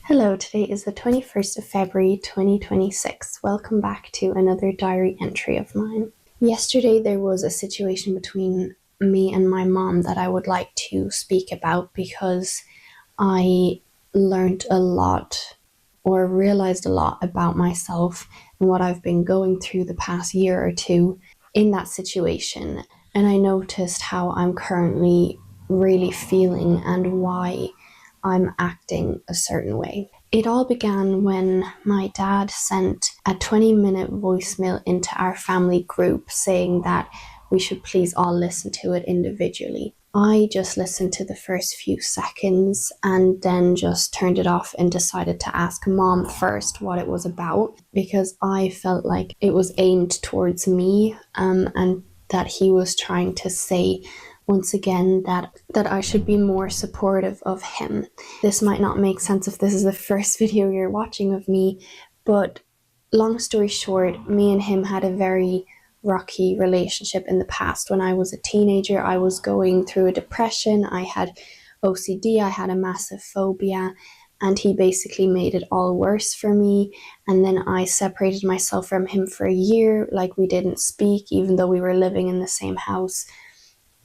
Hello, today is the 21st of February 2026. Welcome back to another diary entry of mine. Yesterday there was a situation between me and my mom that I would like to speak about because I learned a lot or realized a lot about myself and what I've been going through the past year or two in that situation. And I noticed how I'm currently really feeling and why I'm acting a certain way. It all began when my dad sent a 20-minute voicemail into our family group saying that we should please all listen to it individually. I just listened to the first few seconds and then just turned it off and decided to ask mom first what it was about because I felt like it was aimed towards me and that he was trying to say once again that I should be more supportive of him. This might not make sense if this is the first video you're watching of me, but long story short, me and him had a very rocky relationship in the past. When I was a teenager, I was going through a depression, I had OCD, I had a massive phobia, and he basically made it all worse for me. And then I separated myself from him for a year, like we didn't speak, even though we were living in the same house.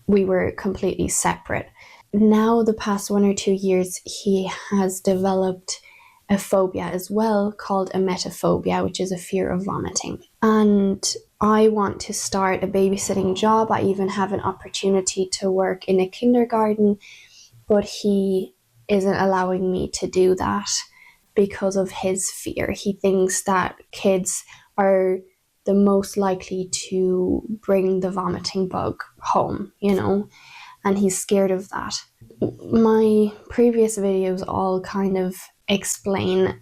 We were completely separate. Now, the past 1 or 2 years, he has developed a phobia as well called emetophobia, which is a fear of vomiting. And I want to start a babysitting job. I even have an opportunity to work in a kindergarten, but he isn't allowing me to do that because of his fear. He thinks that kids are the most likely to bring the vomiting bug home, and he's scared of that. My previous videos all kind of explain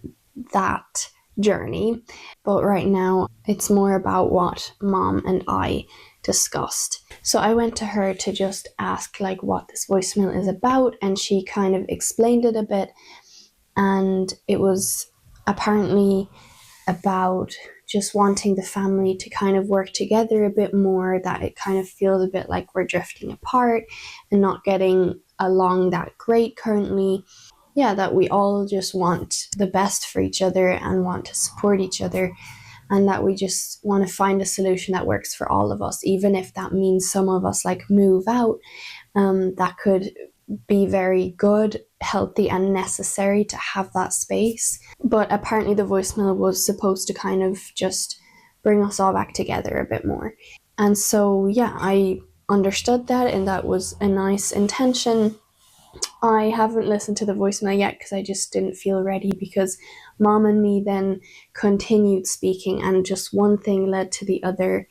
that journey, but right now it's more about what mom and I discussed. So I went to her to just ask what this voicemail is about, and she kind of explained it a bit, and it was apparently about just wanting the family to kind of work together a bit more, that it kind of feels a bit like we're drifting apart and not getting along that great currently. Yeah, that we all just want the best for each other and want to support each other, and that we just want to find a solution that works for all of us, even if that means some of us move out. That could be very good, healthy, and necessary to have that space. But apparently the voicemail was supposed to kind of just bring us all back together a bit more. And so, yeah, I understood that, and that was a nice intention. I haven't listened to the voicemail yet because I just didn't feel ready, because mom and me then continued speaking and just one thing led to the other.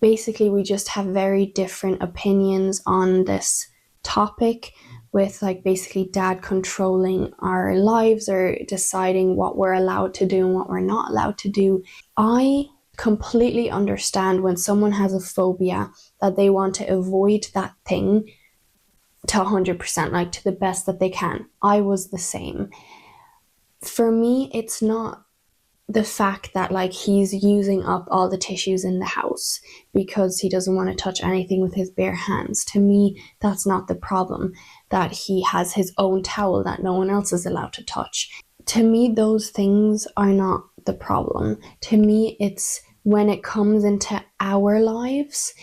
Basically, we just have very different opinions on this topic, with basically dad controlling our lives or deciding what we're allowed to do and what we're not allowed to do. I completely understand when someone has a phobia that they want to avoid that thing to 100%, to the best that they can. I was the same. For me, it's not the fact that he's using up all the tissues in the house because he doesn't want to touch anything with his bare hands. To me, that's not the problem. That he has his own towel that no one else is allowed to touch. To me, those things are not the problem. To me, it's when it comes into our lives,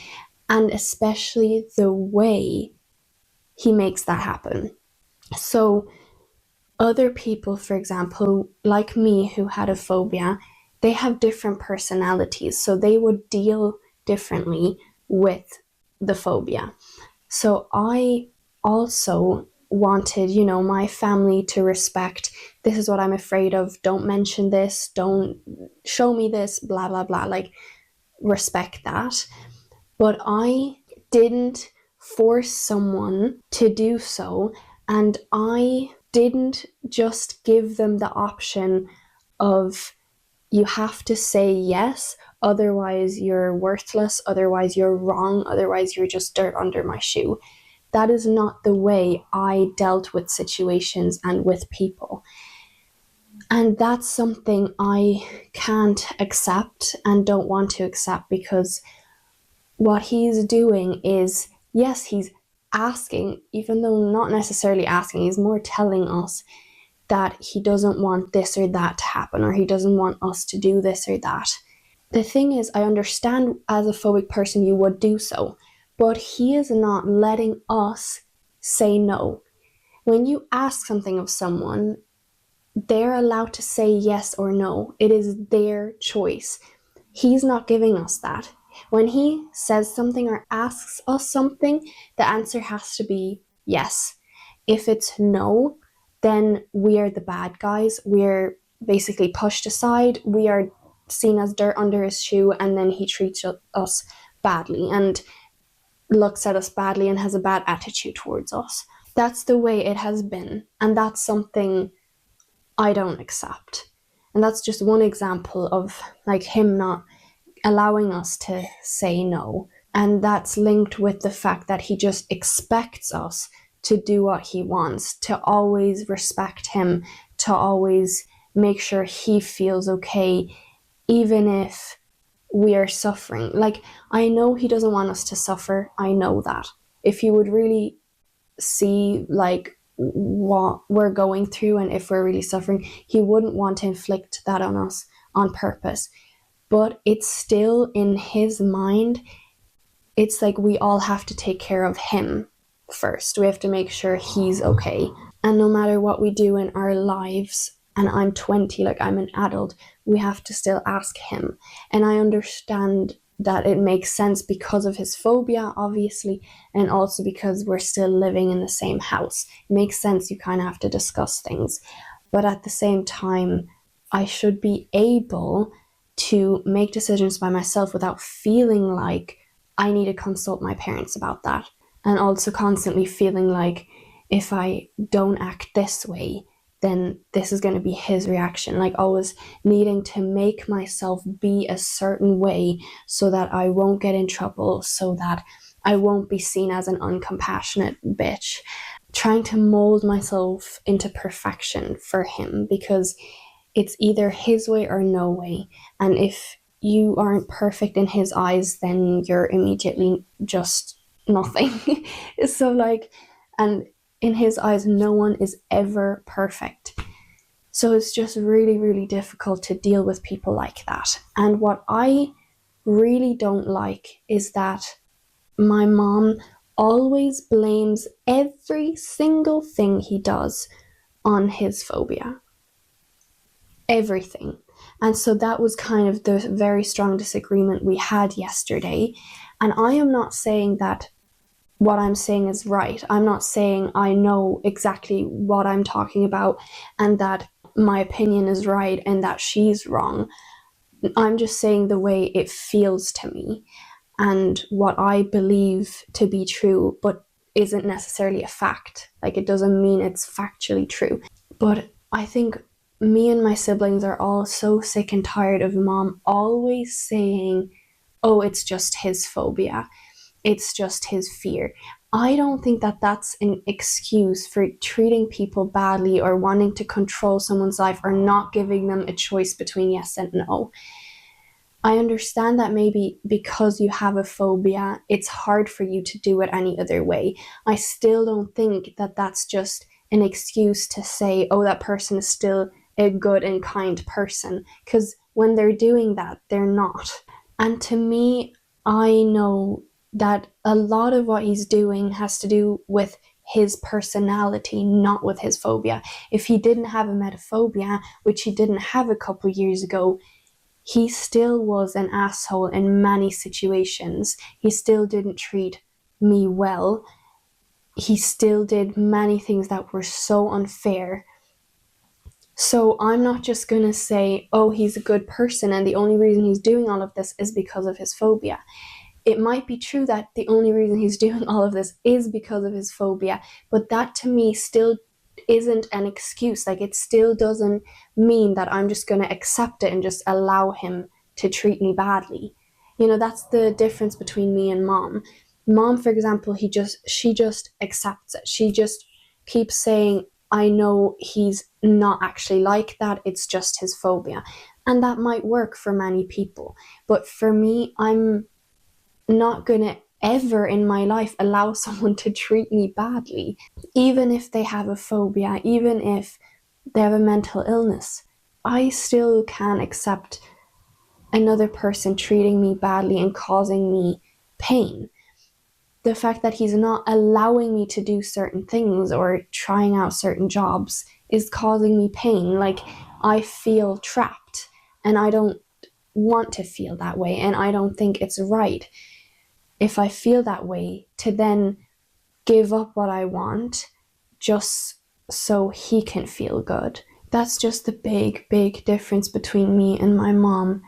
and especially the way he makes that happen. So other people, for example, like me, who had a phobia, they have different personalities, so they would deal differently with the phobia. So I also wanted, my family to respect, this is what I'm afraid of, don't mention this, don't show me this, blah, blah, blah, respect that. But I didn't force someone to do so, and I didn't just give them the option of, you have to say yes, otherwise you're worthless, otherwise you're wrong, otherwise you're just dirt under my shoe. That is not the way I dealt with situations and with people. And that's something I can't accept and don't want to accept, because what he's doing is, yes, he's asking, even though not necessarily asking, he's more telling us that he doesn't want this or that to happen, or he doesn't want us to do this or that. The thing is, I understand as a phobic person you would do so, but he is not letting us say no. When you ask something of someone, they're allowed to say yes or no. It is their choice. He's not giving us that. When he says something or asks us something, the answer has to be yes. If it's no, then we are the bad guys. We're basically pushed aside. We are seen as dirt under his shoe, and then he treats us badly and looks at us badly and has a bad attitude towards us. That's the way it has been, and that's something I don't accept. And that's just one example of like him not allowing us to say no. And that's linked with the fact that he just expects us to do what he wants, to always respect him, to always make sure he feels okay, even if we are suffering. Like, I know he doesn't want us to suffer. I know that. If he would really see like what we're going through and if we're really suffering, he wouldn't want to inflict that on us on purpose. But it's still in his mind, it's like we all have to take care of him first. We have to make sure he's okay. And no matter what we do in our lives, and I'm 20, like I'm an adult, we have to still ask him. And I understand that it makes sense because of his phobia, obviously, and also because we're still living in the same house. It makes sense, you kind of have to discuss things. But at the same time, I should be able to make decisions by myself without feeling like I need to consult my parents about that. And also constantly feeling like if I don't act this way, then this is going to be his reaction. Like always needing to make myself be a certain way so that I won't get in trouble, so that I won't be seen as an uncompassionate bitch. Trying to mold myself into perfection for him, because it's either his way or no way. And if you aren't perfect in his eyes, then you're immediately just nothing. So like, and in his eyes, no one is ever perfect. So it's just really, really difficult to deal with people like that. And what I really don't like is that my mom always blames every single thing he does on his phobia. Everything. And so that was kind of the very strong disagreement we had yesterday. And I am not saying that what I'm saying is right. I'm not saying I know exactly what I'm talking about and that my opinion is right and that she's wrong. I'm just saying the way it feels to me and what I believe to be true, but isn't necessarily a fact. Like, it doesn't mean it's factually true. But I think me and my siblings are all so sick and tired of mom always saying, oh, it's just his phobia. It's just his fear. I don't think that that's an excuse for treating people badly or wanting to control someone's life or not giving them a choice between yes and no. I understand that maybe because you have a phobia, it's hard for you to do it any other way. I still don't think that that's just an excuse to say, oh, that person is still a good and kind person. Because when they're doing that, they're not. And to me, I know that a lot of what he's doing has to do with his personality, not with his phobia. If he didn't have emetophobia, which he didn't have a couple years ago, he still was an asshole in many situations. He still didn't treat me well. He still did many things that were so unfair. So I'm not just going to say, oh, he's a good person and the only reason he's doing all of this is because of his phobia. It might be true that the only reason he's doing all of this is because of his phobia, but that to me still isn't an excuse. Like, it still doesn't mean that I'm just going to accept it and just allow him to treat me badly. You know, that's the difference between me and mom. Mom, for example, she just accepts it. She just keeps saying, I know he's not actually like that, it's just his phobia. And that might work for many people. But for me, I'm not gonna ever in my life allow someone to treat me badly, even if they have a phobia, even if they have a mental illness. I still can't accept another person treating me badly and causing me pain. The fact that he's not allowing me to do certain things or trying out certain jobs is causing me pain. Like, I feel trapped, and I don't want to feel that way, and I don't think it's right if I feel that way to then give up what I want just so he can feel good. That's just the big difference between me and my mom.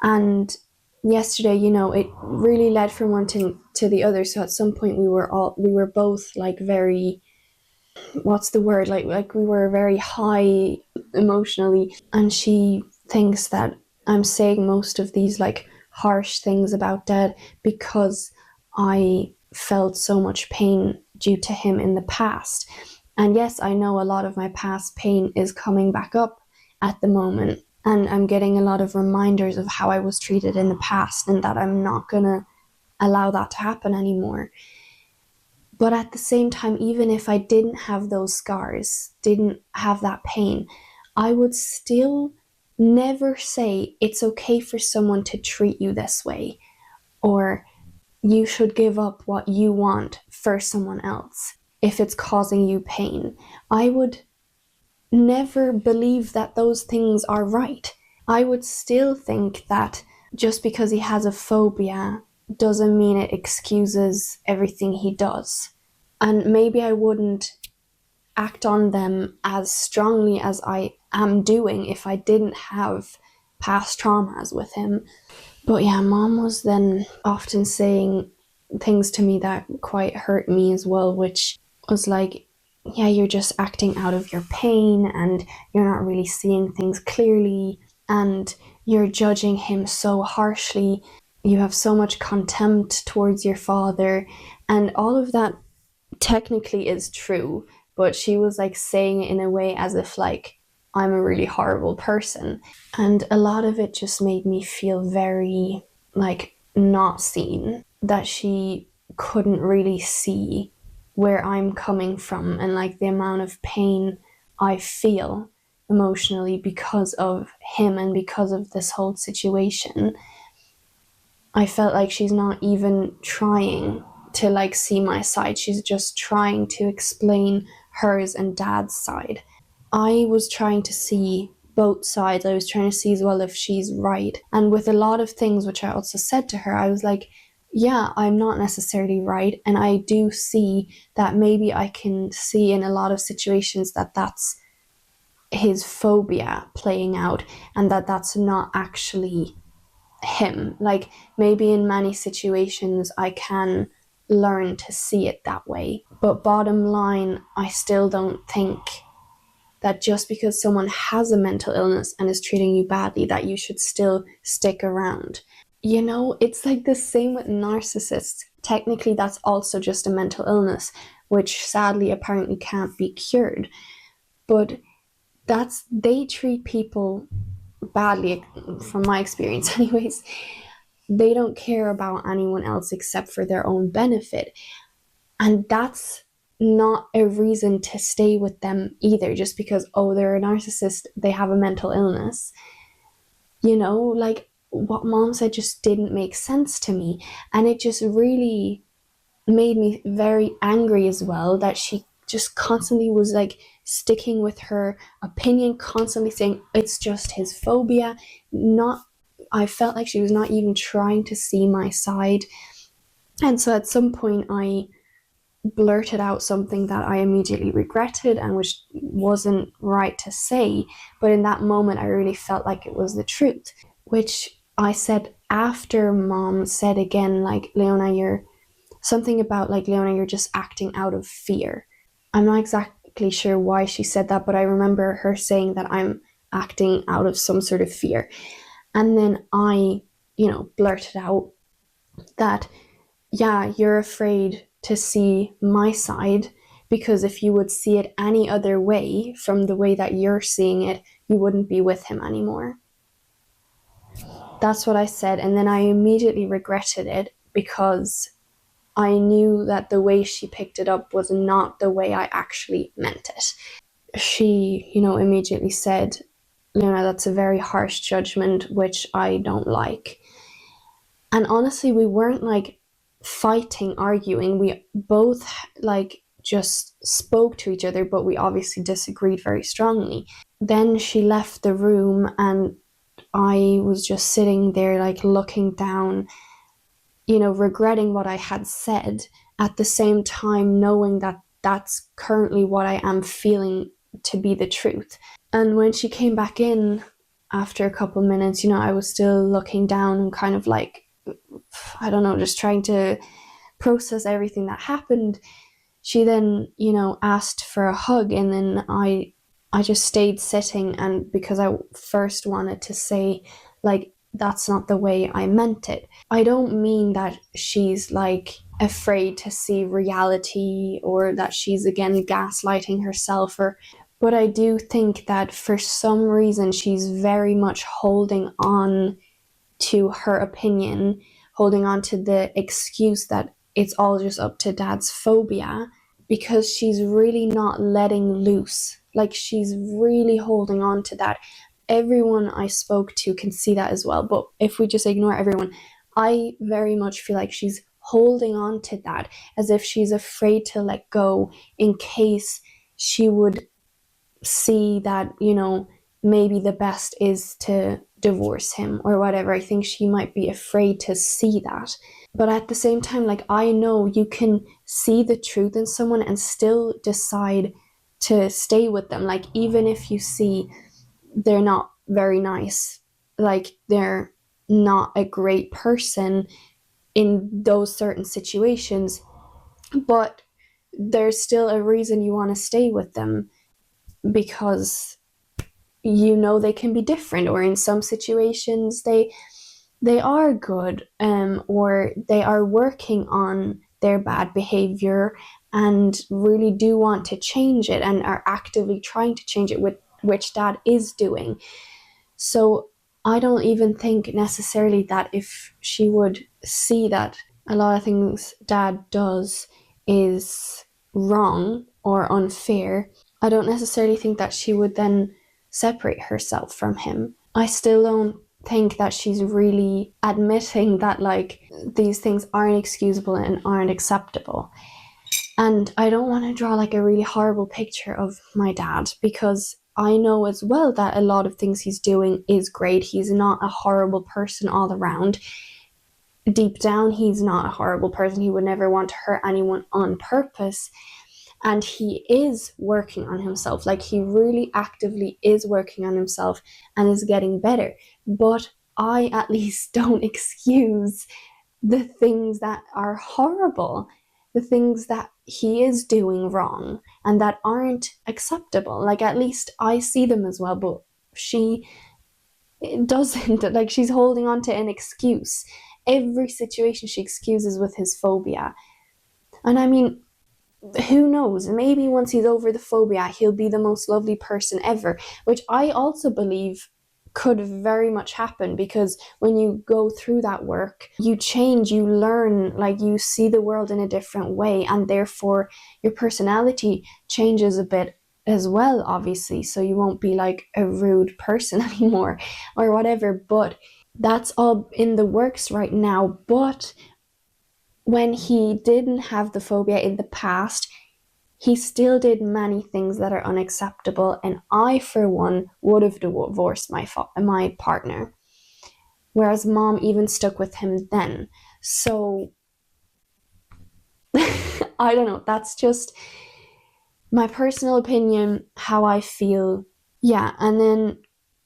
And yesterday, it really led from one thing to the other. So at some point we were both like very, what's the word? Like we were very high emotionally. And she thinks that I'm saying most of these like harsh things about Dad because I felt so much pain due to him in the past. And yes, I know a lot of my past pain is coming back up at the moment. And I'm getting a lot of reminders of how I was treated in the past and that I'm not going to allow that to happen anymore. But at the same time, even if I didn't have those scars, didn't have that pain, I would still never say it's okay for someone to treat you this way, or you should give up what you want for someone else if it's causing you pain. I would never believe that those things are right. I would still think that just because he has a phobia doesn't mean it excuses everything he does. And maybe I wouldn't act on them as strongly as I am doing if I didn't have past traumas with him. But yeah, mom was then often saying things to me that quite hurt me as well, which was like, yeah, you're just acting out of your pain and you're not really seeing things clearly and you're judging him so harshly. You have so much contempt towards your father, and all of that technically is true, but she was like saying it in a way as if like I'm a really horrible person. And a lot of it just made me feel very like not seen, that she couldn't really see where I'm coming from and like the amount of pain I feel emotionally because of him and because of this whole situation. I felt like she's not even trying to like see my side. She's just trying to explain hers and Dad's side. I was trying to see both sides. I was trying to see as well if she's right. And with a lot of things, which I also said to her, I was like, yeah, I'm not necessarily right. And I do see that maybe I can see in a lot of situations that that's his phobia playing out and that that's not actually him. Like maybe in many situations I can learn to see it that way. But bottom line, I still don't think that just because someone has a mental illness and is treating you badly, that you should still stick around. It's like the same with narcissists. Technically, that's also just a mental illness, which sadly apparently can't be cured. But they treat people badly, from my experience, anyways. They don't care about anyone else except for their own benefit. And that's not a reason to stay with them either, just because, oh, they're a narcissist, they have a mental illness. Like what mom said just didn't make sense to me. And it just really made me very angry as well that she just constantly was like sticking with her opinion, constantly saying it's just his phobia. Not, I felt like she was not even trying to see my side. And so at some point I blurted out something that I immediately regretted and which wasn't right to say. But in that moment, I really felt like it was the truth, which I said after mom said again, like, Leona, you're something about like, Leona, you're just acting out of fear. I'm not exactly sure why she said that, but I remember her saying that I'm acting out of some sort of fear. And then I, blurted out that, yeah, you're afraid to see my side because if you would see it any other way from the way that you're seeing it, you wouldn't be with him anymore. That's what I said. And then I immediately regretted it because I knew that the way she picked it up was not the way I actually meant it. she, immediately said, that's a very harsh judgment, which I don't like. And honestly, we weren't like fighting, arguing. We both like just spoke to each other, but we obviously disagreed very strongly. Then she left the room, and I was just sitting there, like looking down, regretting what I had said, at the same time knowing that that's currently what I am feeling to be the truth. And when she came back in after a couple minutes, I was still looking down and kind of like, I don't know, just trying to process everything that happened. She then, asked for a hug, and then I just stayed sitting, and because I first wanted to say, like, that's not the way I meant it. I don't mean that she's like afraid to see reality, or that she's again gaslighting herself, but I do think that for some reason she's very much holding on to her opinion, holding on to the excuse that it's all just up to dad's phobia, because she's really not letting loose. Like, she's really holding on to that. Everyone I spoke to can see that as well. But if we just ignore everyone, I very much feel like she's holding on to that as if she's afraid to let go, in case she would see that, maybe the best is to divorce him or whatever. I think she might be afraid to see that. But at the same time, like, I know you can see the truth in someone and still decide to stay with them. Like, even if you see they're not very nice, like, they're not a great person in those certain situations, but there's still a reason you want to stay with them, because they can be different, or in some situations they are good, or they are working on their bad behavior and really do want to change it and are actively trying to change it, which dad is doing. So I don't even think necessarily that if she would see that a lot of things dad does is wrong or unfair, I don't necessarily think that she would then separate herself from him. I still don't think that she's really admitting that, like, these things aren't excusable and aren't acceptable. And I don't want to draw like a really horrible picture of my dad, because I know as well that a lot of things he's doing is great. He's not a horrible person all around. Deep down, he's not a horrible person. He would never want to hurt anyone on purpose. And he is working on himself. Like, he really actively is working on himself and is getting better. But I at least don't excuse the things that are horrible, the things that he is doing wrong and that aren't acceptable. Like, at least I see them as well, but she doesn't. Like, she's holding on to an excuse. Every situation she excuses with his phobia. And I mean, who knows, maybe once he's over the phobia, he'll be the most lovely person ever, which I also believe could very much happen, because when you go through that work, you change, you learn, like, you see the world in a different way, and therefore your personality changes a bit as well, obviously, so you won't be like a rude person anymore or whatever. But that's all in the works right now. But when he didn't have the phobia in the past, he still did many things that are unacceptable, and I, for one, would have divorced my partner, whereas mom even stuck with him then. So I don't know, that's just my personal opinion, how I feel. Yeah, and then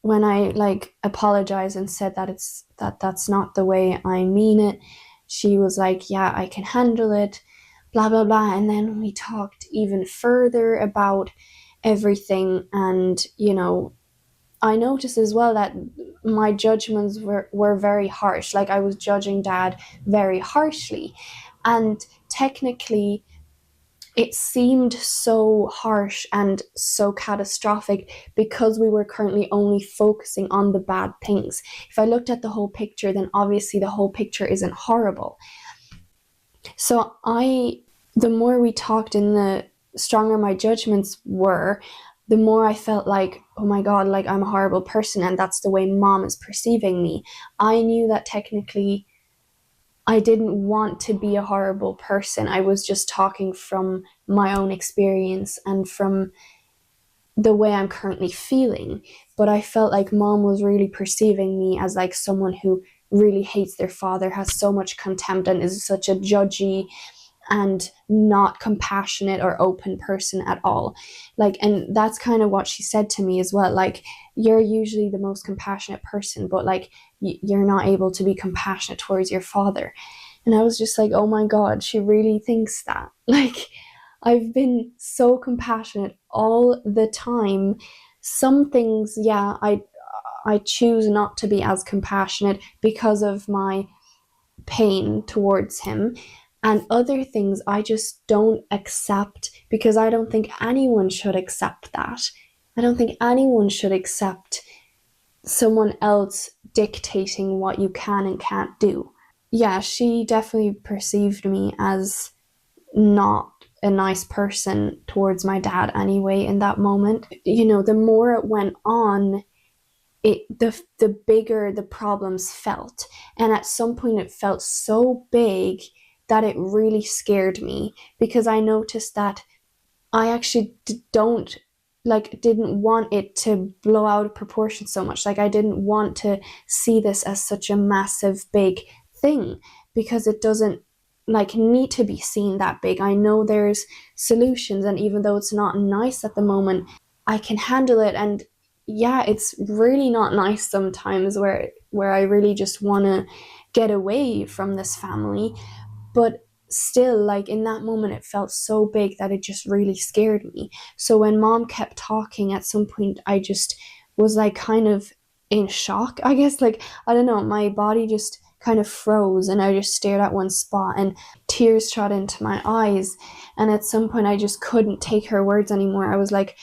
when I like apologized and said that that's not the way I mean it, she was like, yeah, I can handle it, blah blah blah. And then we talked even further about everything, and I noticed as well that my judgments were very harsh. Like, I was judging dad very harshly, and technically it seemed so harsh and so catastrophic because we were currently only focusing on the bad things. If I looked at the whole picture, then obviously the whole picture isn't horrible. So the more we talked and the stronger my judgments were, the more I felt like, oh my God, like I'm a horrible person and that's the way mom is perceiving me. I knew that technically I didn't want to be a horrible person. I was just talking from my own experience and from the way I'm currently feeling. But I felt like mom was really perceiving me as like someone who really hates their father, has so much contempt, and is such a judgy and not compassionate or open person at all. Like, and that's kind of what she said to me as well. Like, you're usually the most compassionate person, but like, you're not able to be compassionate towards your father. And I was just like, oh my God, she really thinks that. Like, I've been so compassionate all the time. Some things, yeah, I choose not to be as compassionate because of my pain towards him. And other things I just don't accept because I don't think anyone should accept that. I don't think anyone should accept someone else dictating what you can and can't do. Yeah, she definitely perceived me as not a nice person towards my dad anyway in that moment. You know, the more it went on, the bigger the problems felt. And at some point it felt so big that it really scared me because I noticed that I actually don't like didn't want it to blow out of proportion so much. Like I didn't want to see this as such a massive big thing because it doesn't like need to be seen that big. I know there's solutions, and even though it's not nice at the moment, I can handle it. And yeah, it's really not nice sometimes where I really just want to get away from this family, but still, like in that moment it felt so big that it just really scared me. So when mom kept talking, at some point I just was like kind of in shock, I guess. Like, I don't know, my body just kind of froze and I just stared at one spot and tears shot into my eyes. And at some point I just couldn't take her words anymore. I was like,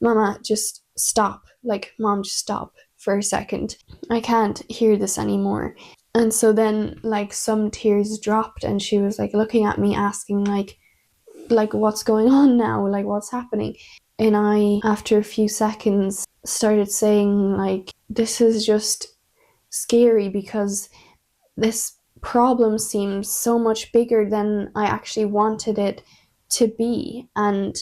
mama, just stop. Like, mom, just stop for a second. I can't hear this anymore. And so then, like, some tears dropped and she was, like, looking at me asking, like, what's going on now? Like, what's happening? And I, after a few seconds, started saying, like, this is just scary because this problem seems so much bigger than I actually wanted it to be. I'm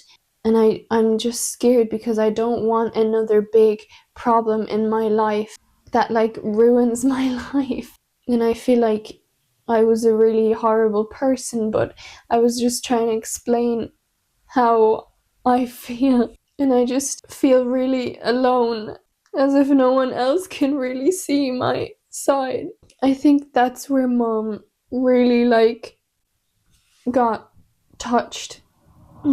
just scared because I don't want another big problem in my life that, like, ruins my life. And I feel like I was a really horrible person, but I was just trying to explain how I feel. And I just feel really alone, as if no one else can really see my side. I think that's where mom really, like, got touched,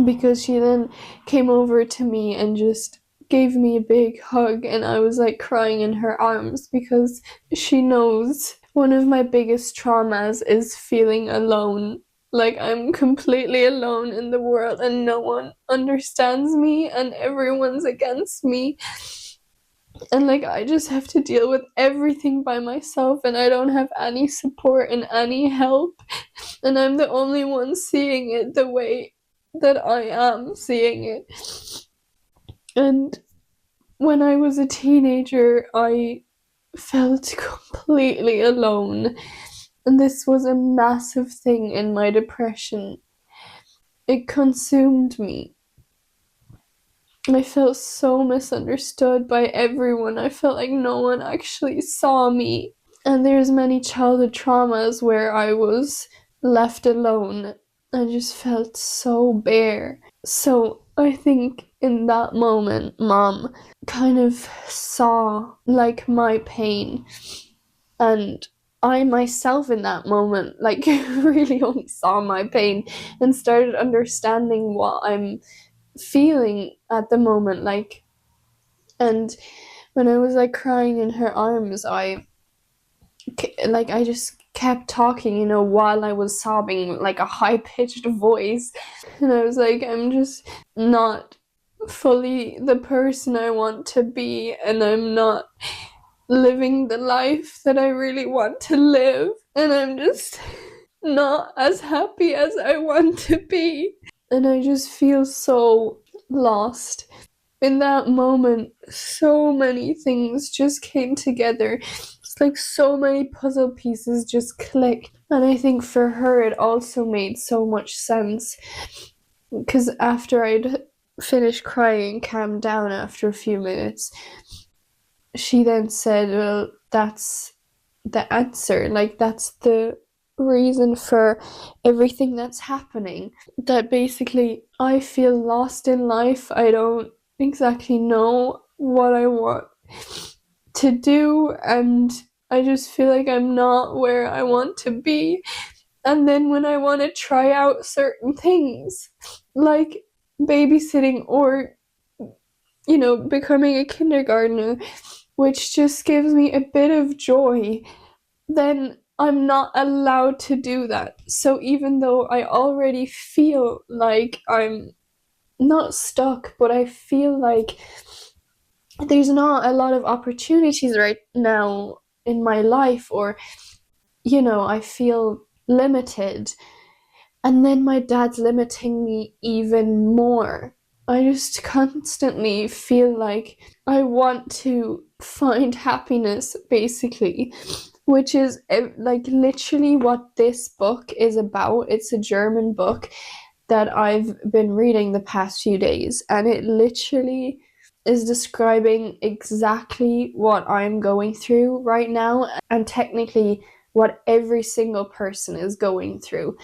because she then came over to me and just gave me a big hug, and I was like crying in her arms because she knows one of my biggest traumas is feeling alone. Like, I'm completely alone in the world and no one understands me and everyone's against me. And like, I just have to deal with everything by myself and I don't have any support and any help. And I'm the only one seeing it the way that I am seeing it. And when I was a teenager, I felt completely alone. And this was a massive thing in my depression. It consumed me. I felt so misunderstood by everyone. I felt like no one actually saw me. And there's many childhood traumas where I was left alone. I just felt so bare. So I think in that moment, mom kind of saw like my pain, and I myself in that moment like really only saw my pain and started understanding what I'm feeling at the moment. Like, and when I was like crying in her arms, I just kept talking, you know, while I was sobbing, like a high-pitched voice. And I was like, I'm just not fully the person I want to be, and I'm not living the life that I really want to live, and I'm just not as happy as I want to be. And I just feel so lost. in that moment, so many things just came together. It's like so many puzzle pieces just clicked. And I think for her, it also made so much sense. Because after I'd finished crying, calmed down after a few minutes, she then said, well, that's the answer. Like, that's the reason for everything that's happening. That basically I feel lost in life. I don't exactly know what I want to do, and I just feel like I'm not where I want to be. And then when I want to try out certain things, like babysitting or, becoming a kindergartner, which just gives me a bit of joy, then I'm not allowed to do that. So even though I already feel like I'm not stuck, but I feel like there's not a lot of opportunities right now in my life, or, I feel limited. And then my dad's limiting me even more. I just constantly feel like I want to find happiness, basically, which is like literally what this book is about. It's a German book that I've been reading the past few days, and it literally is describing exactly what I'm going through right now, and technically what every single person is going through.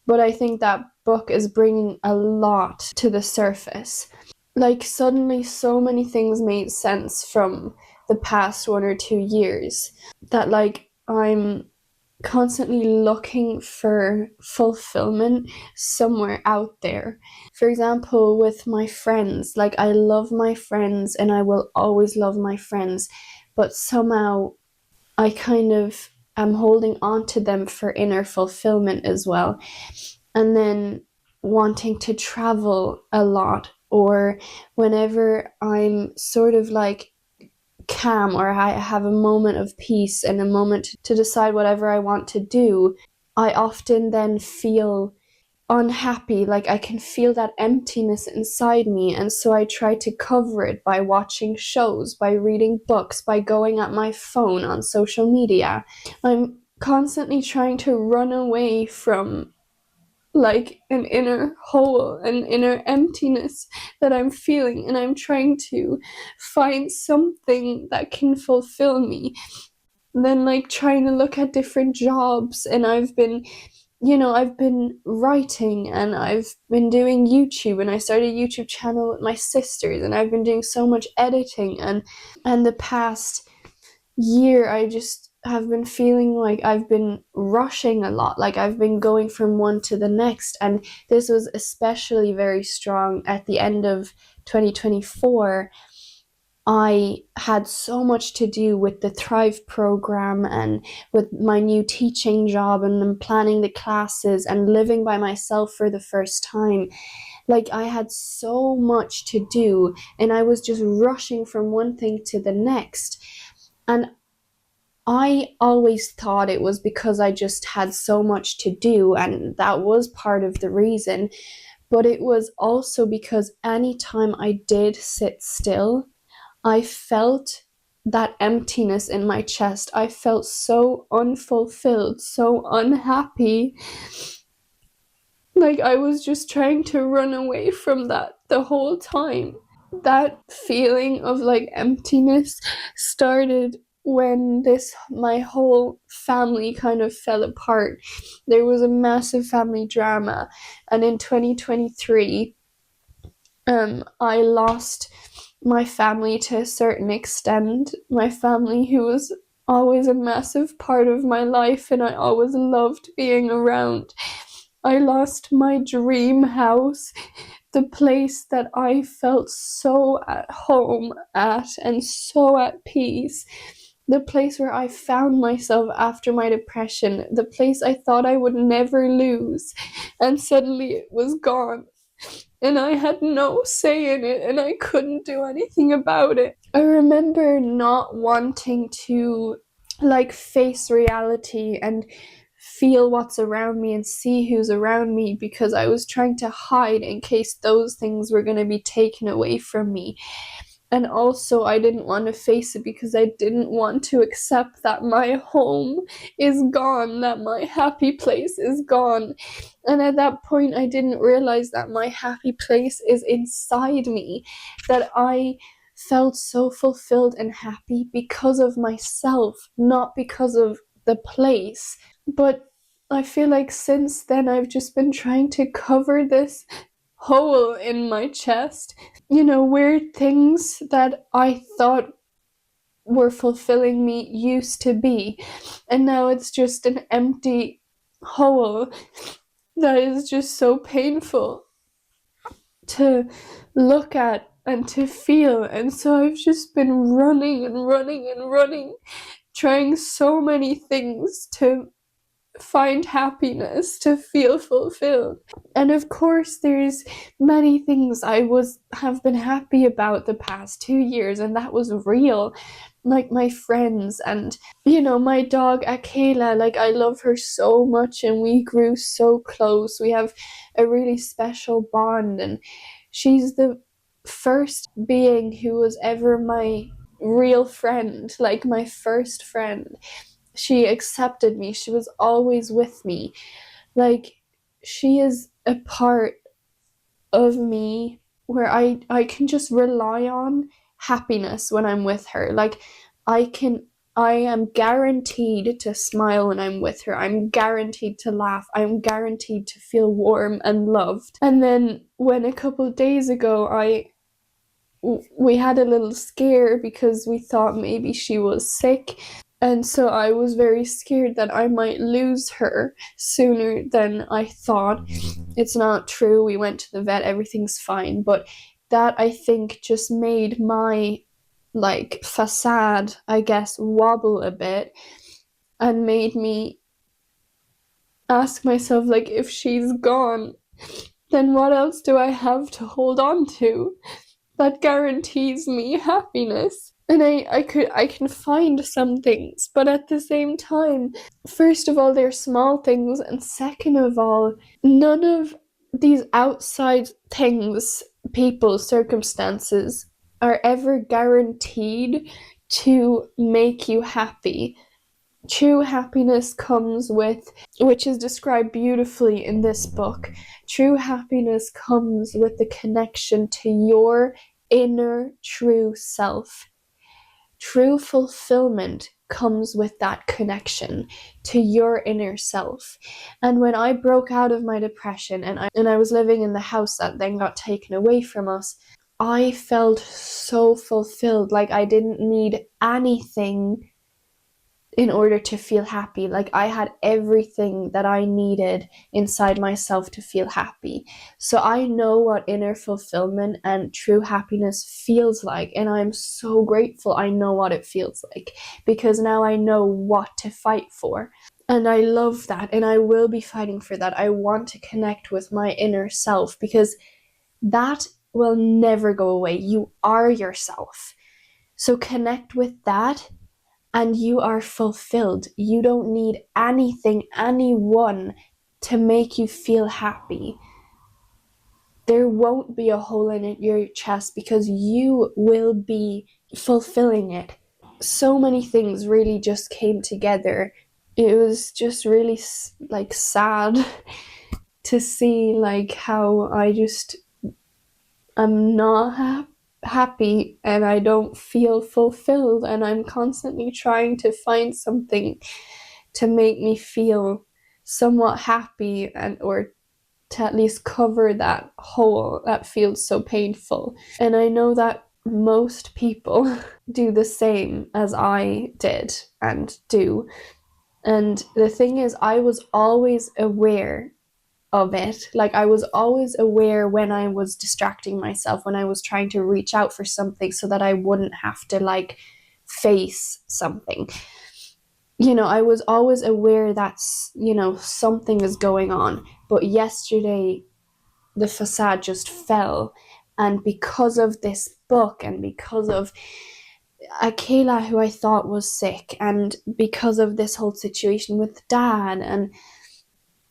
But I think that book is bringing a lot to the surface. Like, suddenly so many things made sense from the past 1 or 2 years that, like, I'm constantly looking for fulfillment somewhere out there. For example, with my friends, like, I love my friends and I will always love my friends, but somehow I kind of am holding on to them for inner fulfillment as well. And then wanting to travel a lot, or whenever I'm sort of like calm, or I have a moment of peace and a moment to decide whatever I want to do, I often then feel unhappy. Like, I can feel that emptiness inside me, and so I try to cover it by watching shows, by reading books, by going at my phone on social media. I'm constantly trying to run away from, like, an inner hole, an inner emptiness that I'm feeling, and I'm trying to find something that can fulfill me. Then, like, trying to look at different jobs, and I've been writing, and I've been doing YouTube, and I started a YouTube channel with my sisters, and I've been doing so much editing, and the past year I just have been feeling like I've been rushing a lot, like I've been going from one to the next. And this was especially very strong at the end of 2024. I had so much to do with the Thrive program and with my new teaching job, and then planning the classes and living by myself for the first time. Like, I had so much to do, and I was just rushing from one thing to the next. And I always thought it was because I just had so much to do, and that was part of the reason. But it was also because anytime I did sit still, I felt that emptiness in my chest. I felt so unfulfilled, so unhappy. Like, I was just trying to run away from that the whole time. That feeling of, like, emptiness started when my whole family kind of fell apart. There was a massive family drama, and in 2023, I lost my family to a certain extent. My family, who was always a massive part of my life and I always loved being around. I lost my dream house, the place that I felt so at home at and so at peace, the place where I found myself after my depression, the place I thought I would never lose, and suddenly it was gone. And I had no say in it, and I couldn't do anything about it. I remember not wanting to, like, face reality and feel what's around me and see who's around me, because I was trying to hide in case those things were going to be taken away from me. And also, I didn't want to face it because I didn't want to accept that my home is gone, that my happy place is gone. And at that point, I didn't realize that my happy place is inside me, that I felt so fulfilled and happy because of myself, not because of the place. But I feel like since then, I've just been trying to cover this hole in my chest, weird things that I thought were fulfilling me used to be, and now it's just an empty hole that is just so painful to look at and to feel. And so I've just been running and running and running, trying so many things to find happiness, to feel fulfilled. And of course, there's many things I have been happy about the past 2 years, and that was real. Like my friends and, my dog Akela. Like, I love her so much, and we grew so close. We have a really special bond, and she's the first being who was ever my real friend, like my first friend. She accepted me. She was always with me. Like, she is a part of me where I can just rely on happiness when I'm with her. Like, I am guaranteed to smile when I'm with her. I'm guaranteed to laugh. I'm guaranteed to feel warm and loved. And then when a couple of days ago we had a little scare because we thought maybe she was sick. And so I was very scared that I might lose her sooner than I thought. It's not true. We went to the vet, everything's fine. But that, I think, just made my, facade, I guess, wobble a bit, and made me ask myself, if she's gone, then what else do I have to hold on to that guarantees me happiness? And I can find some things, but at the same time, first of all, they're small things, and second of all, none of these outside things, people, circumstances, are ever guaranteed to make you happy. True happiness comes with, which is described beautifully in this book, true happiness comes with the connection to your inner true self. True fulfillment comes with that connection to your inner self. And when I broke out of my depression and I was living in the house that then got taken away from us, I felt so fulfilled. Like, I didn't need anything in order to feel happy. Like, I had everything that I needed inside myself to feel happy. So I know what inner fulfillment and true happiness feels like, and I'm so grateful I know what it feels like, because now I know what to fight for. And I love that, and I will be fighting for that. I want to connect with my inner self, because that will never go away. You are yourself. So connect with that, and you are fulfilled. You don't need anything, anyone to make you feel happy. There won't be a hole in your chest, because you will be fulfilling it. So many things really just came together. It was just really sad to see how I'm not happy, and I don't feel fulfilled, and I'm constantly trying to find something to make me feel somewhat happy, or to at least cover that hole that feels so painful. And I know that most people do the same as I did and do. And the thing is, I was always aware of it. I was always aware when I was distracting myself, when I was trying to reach out for something so that I wouldn't have to face something. I was always aware that something is going on. But yesterday the facade just fell, and because of this book, and because of Kayla, who I thought was sick, and because of this whole situation with dad and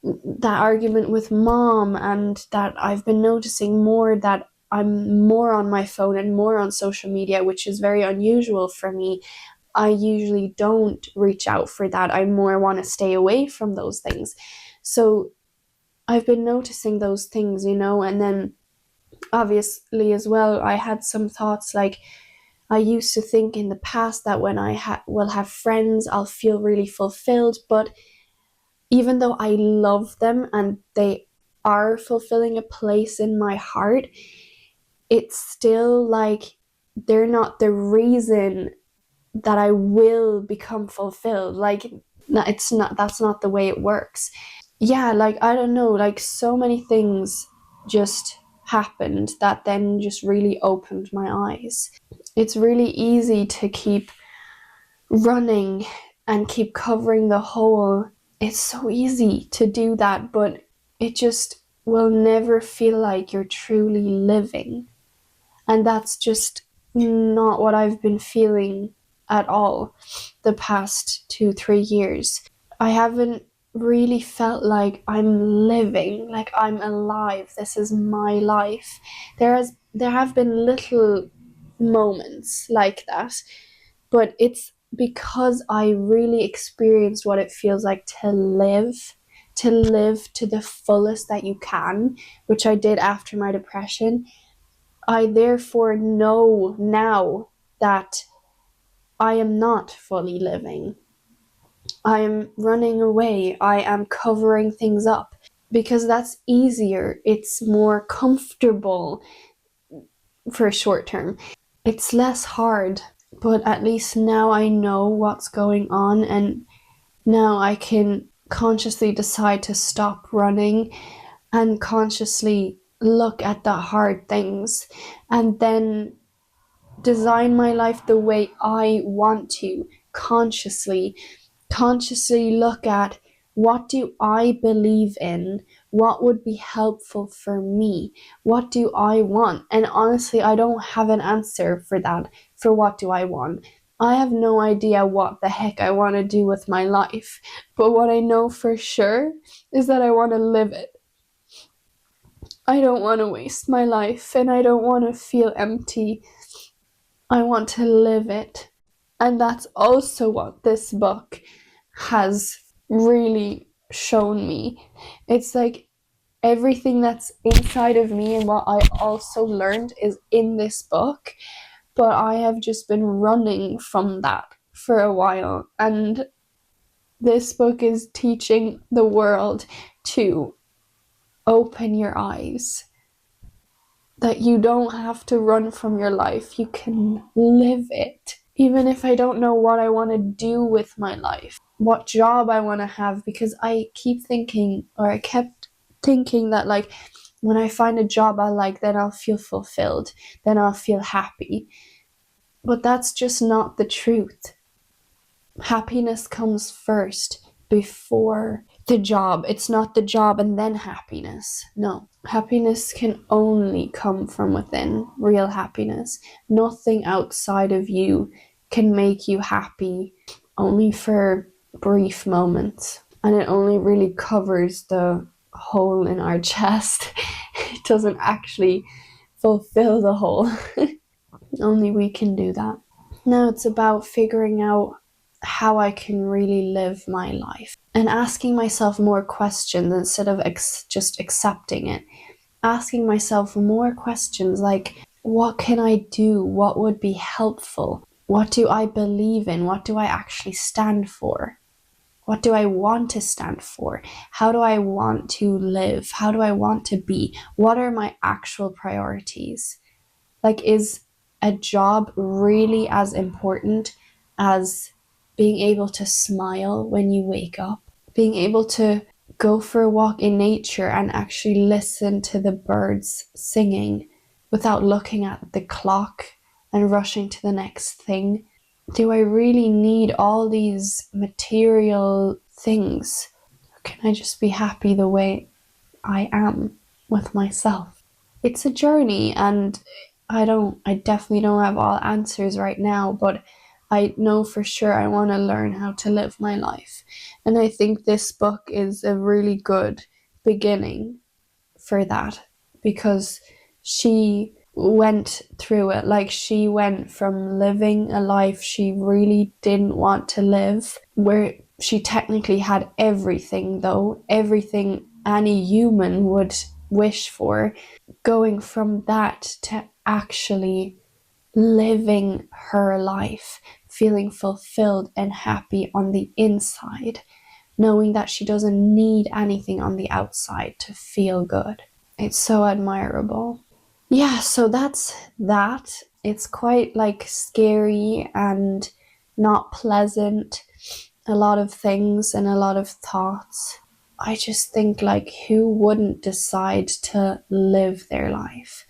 that argument with mom, and that I've been noticing more that I'm more on my phone and more on social media, which is very unusual for me. I usually don't reach out for that. I more want to stay away from those things. So I've been noticing those things, and then obviously as well, I had some thoughts like, I used to think in the past that when I will have friends, I'll feel really fulfilled. But even though I love them and they are fulfilling a place in my heart, it's still like they're not the reason that I will become fulfilled. Like, it's not, that's not the way it works. Yeah, like, I don't know, like, so many things just happened that then just really opened my eyes. It's really easy to keep running and keep covering the hole. It's so easy to do that, but it just will never feel like you're truly living. And that's just not what I've been feeling at all the past 2-3 years. I haven't really felt like I'm living, like I'm alive. This is my life. There have been little moments like that, but it's because I really experienced what it feels like to live to the fullest that you can, which I did after my depression. I therefore know now that I am not fully living. I am running away. I am covering things up because that's easier. It's more comfortable for short term. It's less hard, but at least now I know what's going on, and now I can consciously decide to stop running and consciously look at the hard things and then design my life the way I want to, consciously look at, what do I believe in? What would be helpful for me? What do I want? And honestly, I don't have an answer for that. For what do I want? I have no idea what the heck I want to do with my life. But what I know for sure is that I want to live it. I don't want to waste my life, and I don't want to feel empty. I want to live it. And that's also what this book has really shown me. It's like everything that's inside of me and what I also learned is in this book, but I have just been running from that for a while. And this book is teaching the world to open your eyes, that you don't have to run from your life, you can live it. Even if I don't know what I want to do with my life, what job I want to have, because I kept thinking that, like, when I find a job I like, then I'll feel fulfilled, then I'll feel happy. But that's just not the truth. Happiness comes first before the job. It's not the job and then happiness. No. Happiness can only come from within, real happiness. Nothing outside of you can make you happy, only for brief moments. And it only really covers the hole in our chest. It doesn't actually fulfill the hole. Only we can do that. Now it's about figuring out how I can really live my life and asking myself more questions instead of just accepting it. Asking myself more questions like, what can I do? What would be helpful? What do I believe in? What do I actually stand for? What do I want to stand for? How do I want to live? How do I want to be? What are my actual priorities? Like, is a job really as important as being able to smile when you wake up? Being able to go for a walk in nature and actually listen to the birds singing without looking at the clock and rushing to the next thing? Do I really need all these material things? Or can I just be happy the way I am with myself? It's a journey, and I definitely don't have all answers right now, but I know for sure I want to learn how to live my life. And I think this book is a really good beginning for that, because she went through it. Like, she went from living a life she really didn't want to live, where she technically had everything, though, everything any human would wish for, going from that to actually living her life, feeling fulfilled and happy on the inside, knowing that she doesn't need anything on the outside to feel good. It's so admirable. Yeah, so that's that. It's quite like scary and not pleasant, a lot of things and a lot of thoughts. I just think, like, who wouldn't decide to live their life?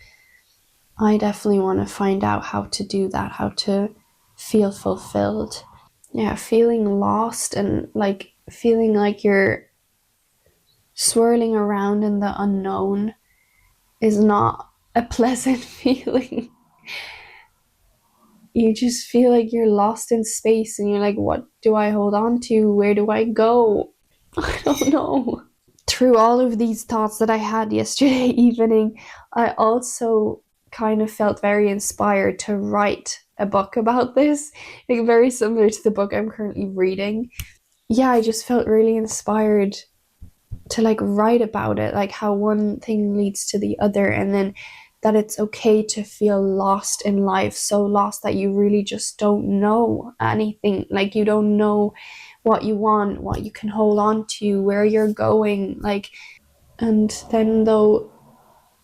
I definitely want to find out how to do that, how to feel fulfilled. Yeah, feeling lost and like feeling like you're swirling around in the unknown is not a pleasant feeling. You just feel like you're lost in space and you're like, what do I hold on to? Where do I go? I don't know. Through all of these thoughts that I had yesterday evening, I also kind of felt very inspired to write a book about this, like very similar to the book I'm currently reading. Yeah, I just felt really inspired to like write about it, like how one thing leads to the other, and then that it's okay to feel lost in life, so lost that you really just don't know anything, like you don't know what you want, what you can hold on to, where you're going, like, and then though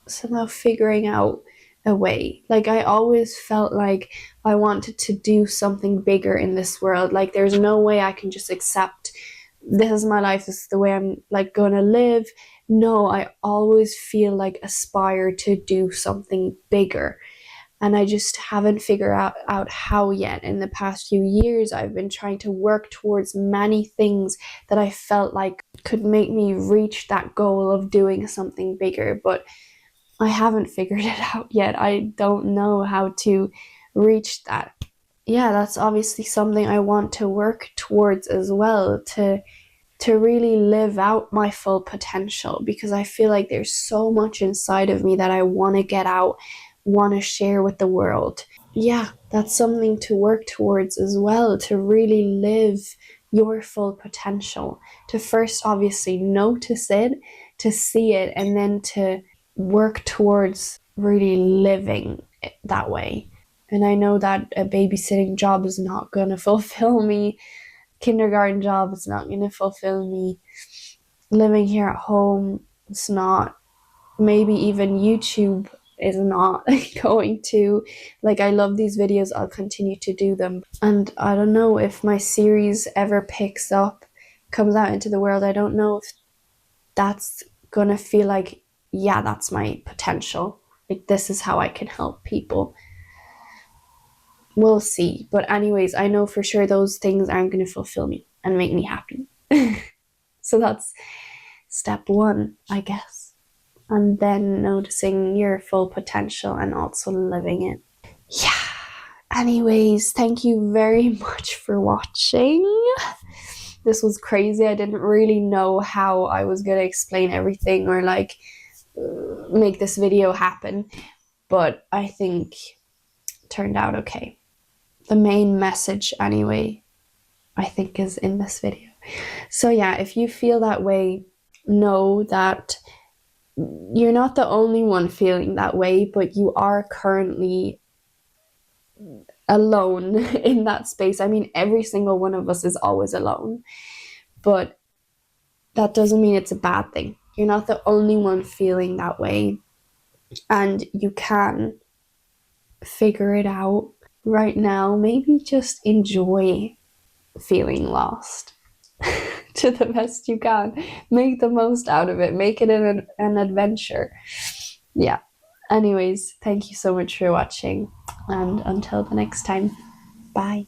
somehow figuring out a way. Like, I always felt like I wanted to do something bigger in this world. Like, there's no way I can just accept this is my life, this is the way I'm like gonna live. No, I always feel like aspire to do something bigger. And I just haven't figured out how yet. In the past few years, I've been trying to work towards many things that I felt like could make me reach that goal of doing something bigger, but I haven't figured it out yet. I don't know how to reach that. Yeah, that's obviously something I want to work towards as well, to really live out my full potential, because I feel like there's so much inside of me that I want to get out, want to share with the world. Yeah, that's something to work towards as well, to really live your full potential. To first obviously notice it, to see it, and then to work towards really living it that way. And I know that a babysitting job is not going to fulfill me. Kindergarten job is not going to fulfill me. Living here at home, it's not. Maybe even YouTube is not going to. Like, I love these videos, I'll continue to do them. And I don't know if my series ever picks up, comes out into the world, I don't know if that's gonna feel like, yeah, that's my potential. Like, this is how I can help people. We'll see. But anyways, I know for sure those things aren't going to fulfill me and make me happy. So that's step one, I guess. And then noticing your full potential and also living it. Yeah. Anyways, thank you very much for watching. This was crazy. I didn't really know how I was going to explain everything or like make this video happen, but I think it turned out okay. The main message anyway, I think, is in this video. So yeah, if you feel that way, know that you're not the only one feeling that way, but you are currently alone in that space. I mean, every single one of us is always alone, but that doesn't mean it's a bad thing. You're not the only one feeling that way, and you can figure it out right now. Maybe just enjoy feeling lost to the best you can. Make the most out of it. Make it an adventure. Yeah. Anyways, thank you so much for watching, and until the next time, bye.